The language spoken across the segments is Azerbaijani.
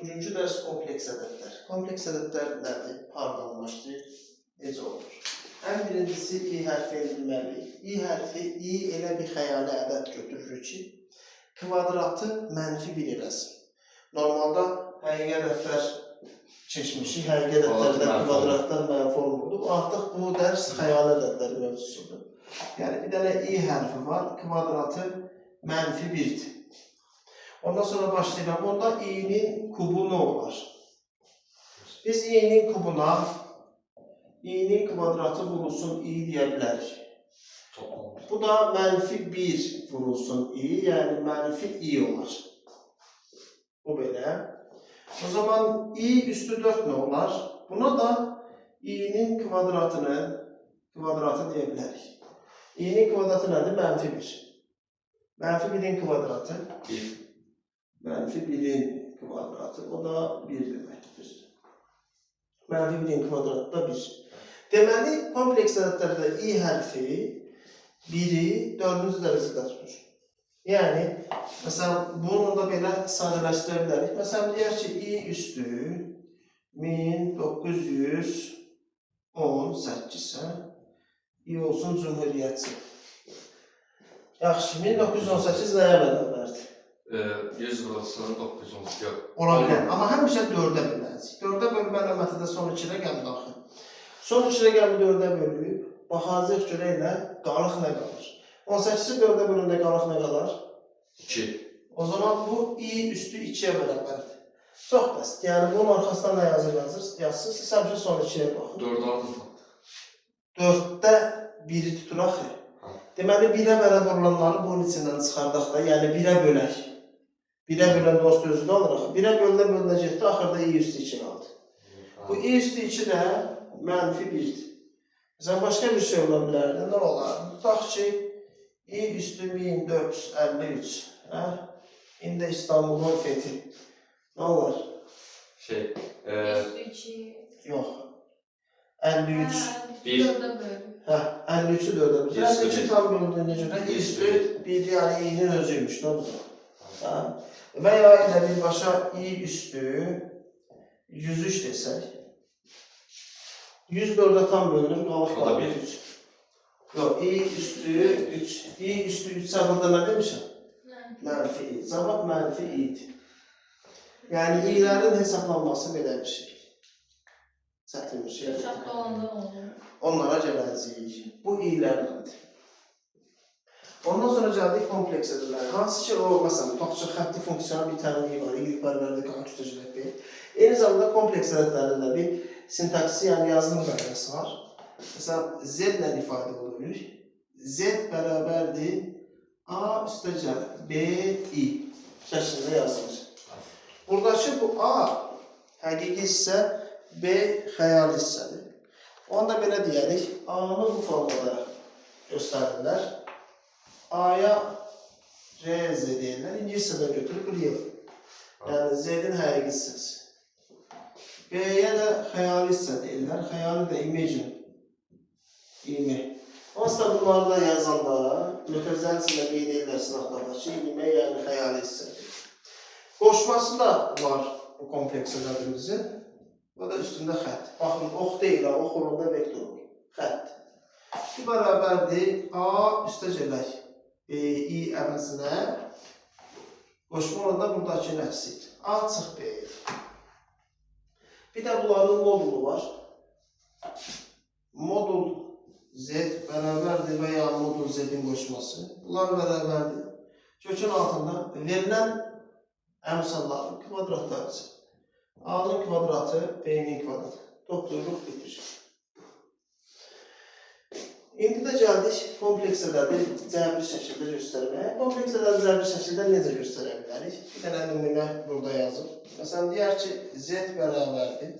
Üçüncü dərs kompleks ədədlər. Kompleks ədədlər nədir? Hardanlaşdı? Necə olur? Ən birincisi i hərfini bilməliyik. I hərfi, i elə bir xəyali ədəd götürür ki, kvadratı -1 eləsin. Normalda həqiqi ədədlər keçmişik, həqiqi ədədlərdə kvadratlar mənfi olmurdu. Artıq bu dərs xəyali ədədlər mövzusudur. Yəni bir dənə i hərfi var, kvadratı -1'dir. Ondan sonra başlayalım. Onda i'nin kubu nə olar? Biz i'nin kubuna i'nin kvadratı vurulsun i deyə bilərik. Bu da -1 vurulsun i, yəni -i olar. Bu belə. O zaman i üstü 4 nə olar? Buna da i'nin kvadratı deyə bilərik. i'nin kvadratı nədir? -1. -1'in kvadratı 1. -1'in kvadratı, o da 1 deməkdir. -1'in kvadratı da 1. Deməli, kompleks ədədlərdə i hərfi 1'i 4-cü dərəcədə tutur. Yəni, məsələn, bunu da belə sadələşdirə bilərik. Məsələn, deyək ki, i üstü 1918 isə i olsun cümhuriyyətçi. Yaxşı, 1918 nəyə bərabərdir? 100 vurulsun 912. Ola bilər, amma həmişə 4-ə böləcəyik. 4-ə bölmə əməliyyatında son 2 rəqəm daxil. Son 2 rəqəmi 4-ə bölüb, baxacaq görə ilə qalıq nə qalır? 18-i 4-ə bölündə qalıq nə qalır? 2. O zaman bu i üstü 2-yə bərabərdir. Çox bəsit. Yəni bunun arxasından nə yazırsınız? Siz həmişə son 2-yə baxın. 4'ü aldım. 4-də 1'i tuturaq. Deməli, 1'ə bərabər olanları bunun içindən çıxardaq da, yəni 1'ə bölək. 1'ə bölən dost özü qalıraq. 1'ə bölünəcəkdə, axırda i üstü 2 qaldı. Bu i üstü 2 də -1'dir. Məsələn, başqa bir şey ola bilərdi. Nə olar? Tutaq ki, i üstü 1453. İndi İstanbulun fethi. Nə olar? Üstü 2. Yox. 53. 1. 53'ü 4'ə bölür. 52 tam bölündüyünə görə i üstü 1, yəni i'nin özüymüş. Nə bu da? Və ya ilə birbaşa i üstü 103 desək. 104'ə tam bölünür, qalıq var 3. Yox, i üstü 3. i üstü 3 burada nə demişəm? -i. Cavab -i'dir. Yəni i'lərin hesablanması belə bir şey. Çətin bir şey. Çatda olanda olur. Onlara gələcəyik. Bu i'lərdir. Ondan sonra gəldik kompleks ədədlər. Hansı ki, o, məsələn, tutaq ki, xətti funksiyonun bir tənliyi var, y bərabərdir, qan kütəcək bir. Eyni zamanda kompleks ədədlərində bir sintaksi, yəni yazılım qaydası var. Məsələn, z ilə ifadə olunur. Z bərabərdir a üstəcə b, i şəklində yazılır. Buradakı bu a həqiqi hissə, b xəyali hissədir. Onu da belə deyərik, a-nı bu formada göstərirlər. A-ya RZ deyirlər, ingiliscədən götürüb real. Yəni Z-in həqiqi hissəsi. B-yə də xəyali hissə deyirlər, xəyali də imagine. Onsuz da bunları da yazanda, mütəzəl içində qeyd edirlər sınaqlarda ki, yəni xəyali hissədir. Qoşması da var bu kompleks ədədimizin. Bu da üstündə xətt. Baxın, ox deyil, ox olanda vektor olur. Xətt. Bu bərabərdir A üstə gələk. i əvəzinə qoşma olanda buradakı nəticədir. A çıx B. Bir də bunların modulu var. Modul Z bərabərdir və ya modul Z-in qoşması. Bunlar bərabərdir. Kökün altında verilən əmsalların kvadratlarıdır. A-nın kvadratı, B-nin kvadratı. Toplayırıq, bitir. İndi də gəldik kompleks ədədi cəbri şəkildə göstərməyə. Kompleks ədədi cəbri şəkildə necə göstərə bilərik? Bir dənə nümunə burada yazıb. Məsələn, deyək ki, Z bərabərdir.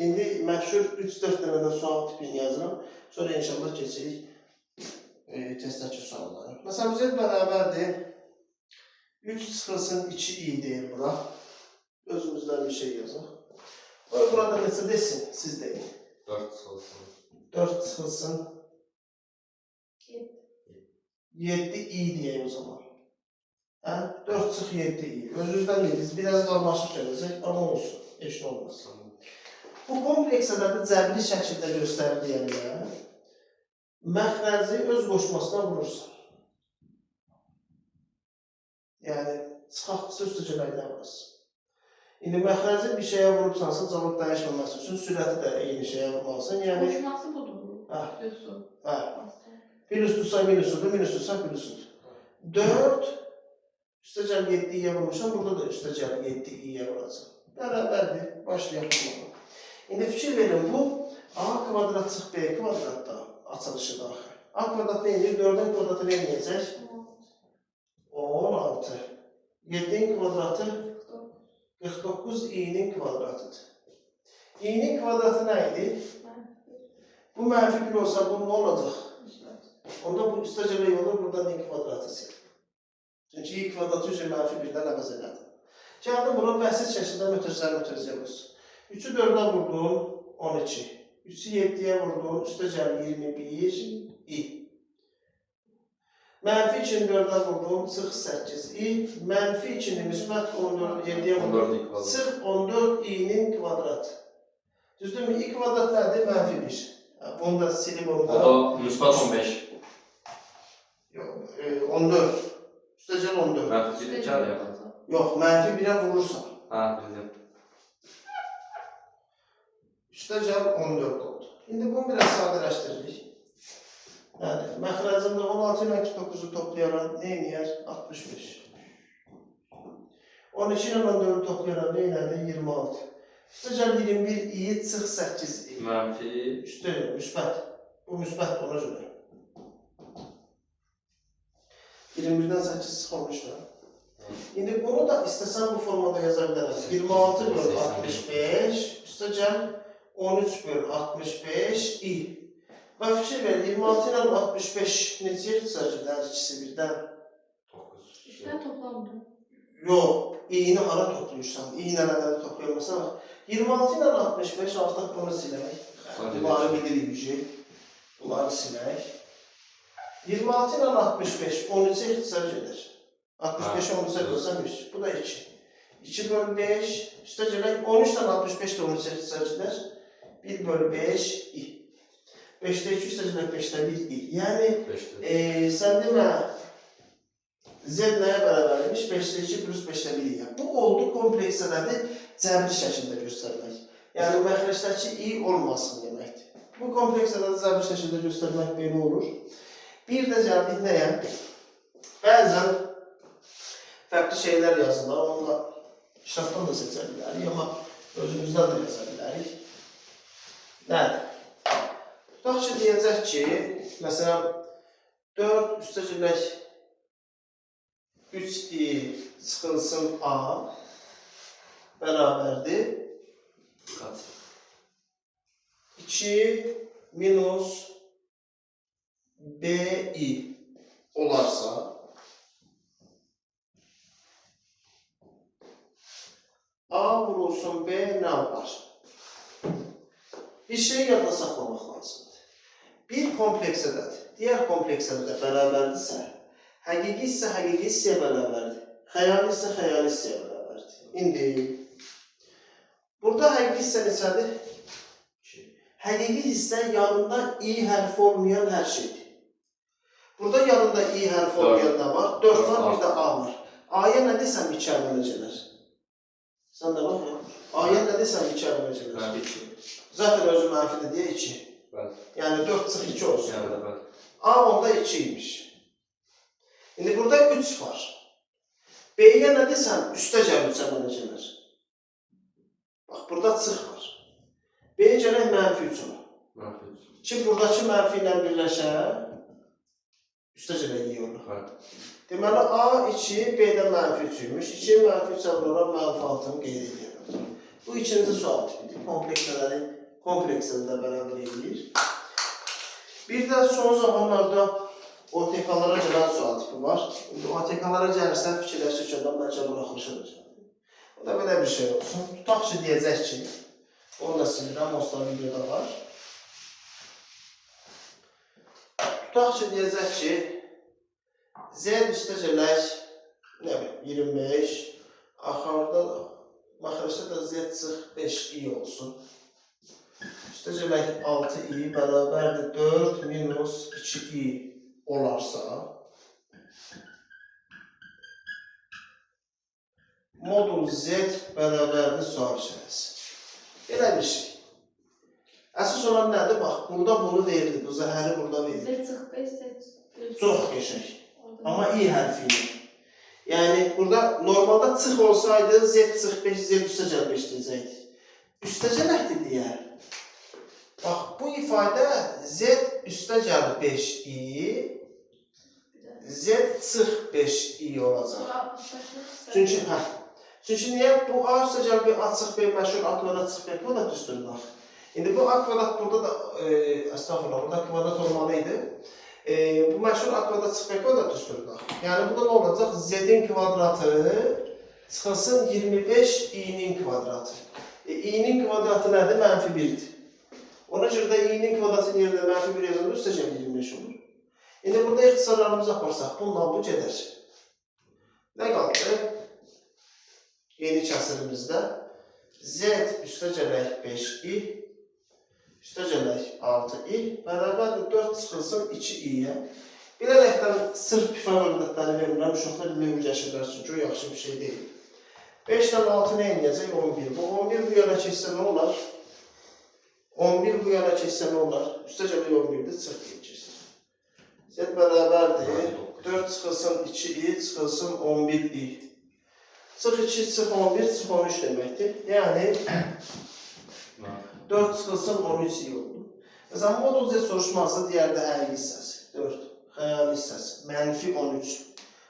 İndi məşhur 3-4 dənə də sual tipini yazıram. Sonra inşallah keçirik testdəki sualları. Məsələn, Z bərabərdir. 3 çıxılsın 2i deyil bura. Özümüzdən bir şey yazaq. Burada neçə desin? Siz deyin. 4 çıxılsın. 4 çıxılsın. 7i deyək o zaman. Hə? 4 çıx 7 i. Özünüzdən dediniz, biraz qarmaşıq gələcək, amma olsun, heç nə olmaz. Bu kompleks ədədi cəbri şəkildə göstəriliyəndə məxrəci öz qoşmasına vurursan. Yəni, çıxartdısı üstə gələklə vurursan. İndi məxrəci bir şeyə vurubsansa, cavab dəyişməməsi üçün sürəti də eyni şeyə vurmalısın. Yəni, Koşması budur. Düzdür. hə. Minusdursa minusudur, minusdursa plusudur. 4 üstə gəl 7 i-yə vurmuşam, burada da üstə gəl 7 i-yə vuracaq. Bərabərdir, başlayaq. İndi fikir verin, bu A kvadrat çıx B kvadratda açılışı daxil. A kvadrat neyini? 4-ün kvadratı neyniyəcək? 16. 7-in kvadratı 49 i-nin kvadratıdır. I-nin kvadratı nə idi? Bu mənfi 1 olsa bu nə olacaq? Onda bu üstə gələk olur, buradan i kvadratı sil. Çünki i kvadratı üzrə mənfi 1-dən əvəz elədim. Gəldim bunu bəsit şəkildə mötərizə olsun. 3-ü 4-ə vurdum, 12. 3-ü 7-yə vurdum, üstə gəl 21 i. Mənfi 2-ni 4-ə vurdum, çıx 8 i. Mənfi 2-ni müsbət 14 7-yə vurdum, çıx 14 i-nin kvadratı. Düzdürmü? I kvadrat nədir? Mənfi 1. Bunu da silib onda. O da müsbət 15. Yox, 14. Üstə gəl 14. Mənfi 1 gəl yaxın. Yox, mənfi 1-ə vurursan. Hə, bildim. Üstə gəl 14 oldu. İndi bunu biraz sadələşdiririk. Yəni, məxrəcimdə 16 ilə 9-u toplayaram, neyniyər? 65. 12 ilə 14-ü toplayaram, neynədir? 26. Üstə gəl 21 i, çıx 8 i. Mənfi. Üstə gəl, müsbət. Bu müsbət ona görə. 21-dən 8 çıx olmuşlar. İndi bunu da istəsən bu formada yaza bilərəm. 26 bölü 65, üstə gəl 13 bölü 65 i. Və fikir ver, 26 ilə 65 neçə ixtisarcılar ikisi birdən? 9. Üstüne toplamdır. Yox, i-ni hara toplayırsan, i ilə nələri toplayırsan. 26 ilə 65 artıq bunu silək. Bunları bilirik, bunları silək. 26 ilə 65, 13-ə ixtisar gedir. 65 13-ə bölsəm 100, bu da 2. 2 bölü 5, üstə gələk 13 ilə 65 də 13-ə ixtisar gedir. 1 bölü 5 i. 5-də 2 üstə gələk 5-də 1 i. Yəni, sən demə, z nəyə bərabərmiş? 5-də 2 plus 5-də 1 i. Bu oldu komplekslərini cəbri şəkildə göstərmək. Yəni, məxrəcdəki i olmasın deməkdir. Bu kompleksləri cəbri şəkildə göstərmək belə olur. Bir də gəldik nəyə? Bəzən fərqli şeylər yazırlar, onunla kitabdan da seçə bilərik, amma özümüzdən də yaza bilərik. Nədir? Tutaq ki, deyəcək ki, məsələn, 4 üstə gələk 3i çıxılsın a bərabərdir. 2 minus bi olarsa, a vurulsun b nə var? Bir şey yadda saxlamaq lazımdır. Bir kompleks ədəd, digər kompleks ədədə bərabərdirsə, həqiqi isə həqiqi hissəyə bərabərdir, xəyali isə xəyali hissəyə bərabərdir. İndi, burada həqiqi hissə neçədir? Həqiqi hissə yanında i hərfi olmayan hər şeydir. Burada yanında i hərfi olmayan da var, 4 var, bir də a var. A-ya nə desəm 2 əmələ gələr? Sən də bax, a-ya nə desəm 2 əmələ gələr? 2. Zaten özü mənfidir deyə 2. Yəni 4 çıx 2 olsun. A onda 2 imiş. İndi burada 3 var. B-yə nə desəm üstə gəl 3 əmələ gələr? Bax, burada çıx var. B-yə gələk mənfi 3 olar. Ki, buradakı mənfi ilə birləşər, üstə gələk iyi olur. Deməli, A 2, B-də mənfi 3 imiş. 2 mənfi 3 olaraq mənfi 6-nı qeyd edirəm. Bu ikinci sual tipidir. Komplekslərdə bərabər edir. Bir də son zamanlarda OTK-lara gələn sual tipi var. OTK-lara gəlirsə fikirləşir ki, bəlkə buraxılış edəcək. O da belə bir şey olsun. Tutaq ki, deyəcək ki, onu da silirəm, onsuz videoda var. Tutaq ki, deyəcək ki, Z üstə gələk nə bilim 25. Axarda maxarajda da z çıx 5i olsun. Üstəcələk 6i bərabərdir 4 minus 2i olarsa modul z bərabərdir sual işarəsi. Belə bir şey. Əsas olan nədir? Bax, burada bunu verildi. Bu zəhəri burada verildi. Z çıx 5, Z Çox qəşəng. Amma i hərfi ilə. Yəni, burada normalda çıx olsaydı z çıx 5, z üstəcəl 5 deyəcəkdik. Üstəcələkdir deyər. Bax, bu ifadə z üstəcəl 5i, z çıx 5i olacaq. Çünki niyə? Bu a üstəcəl b, a çıx b məşhur a kvadrat çıx b kvadrat üstündür bax. İndi bu a kvadrat burada da, estağfurullah, burada kvadrat olmalı idi. Bu məşhur a kvadrat çıx b kvadrat üstündür. Yəni, burada nə olacaq? Z-in kvadratı çıxılsın 25 i-nin kvadratı. I-nin kvadratı nədir? Mənfi 1'dir. Ona görə də i-nin kvadratının yerində mənfi 1 yazanda üstəcəl 25 olur. İndi burada ixtisarlarımızı aparsaq, bundan bu gedər. Nə qaldı? Yeni kəsirimizdə z üstəcələk 5i, üstəcələk 6i bərabərdir 4 çıxılsın 2i-yə. Bilərəkdən sırf pifagordatları verirəm, uşaqlar bilir gəşirlər çünki o yaxşı bir şey deyil. 5-dən 6 nə eləyəcək? 11. Bu 11 bu yana keçsə nə olar? 11 bu yana keçsə nə olar? Üstəcələk 11-dir, çıx geçir. Z bərabərdir 4 çıxılsın 2i, çıxılsın 11i. Çıx 2, çıx 11, çıx 13 deməkdir. Yəni 4 çıxılsın 13 i oldu. Məsələn, modul z soruşmazsa deyərdə həqiqi hissəsi 4, xəyali hissəsi mənfi 13.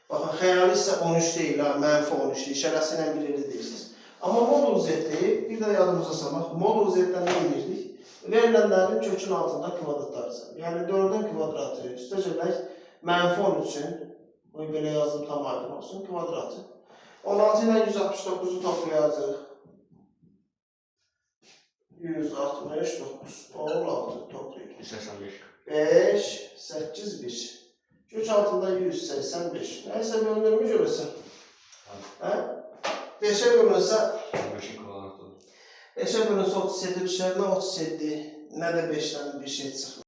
Baxın, xəyali hissə 13 deyil, mənfi 13 deyil, işarəsi ilə bilirli deyirsiniz. Amma modul z-də, bir də yadımıza salmaq, modul z-dən nə edirdik? Verilənlərin kökün altında kvadratlarısan. Yəni 4-ün kvadratı, üstəcələk mənfi 13-ün, belə yazdım tam aydın olsun, kvadratı. 16 ilə 169-u toplayacaq. 169, 16 toplayır. 185. 5, 8, 1. Kök altında 185. Nəysə bölünürmü görürsən? 5'e bölünsə 15'in kvadratı. 5'e bölünsə 37 düşər, nə 37, nə də 5'dən bir şey çıxmır.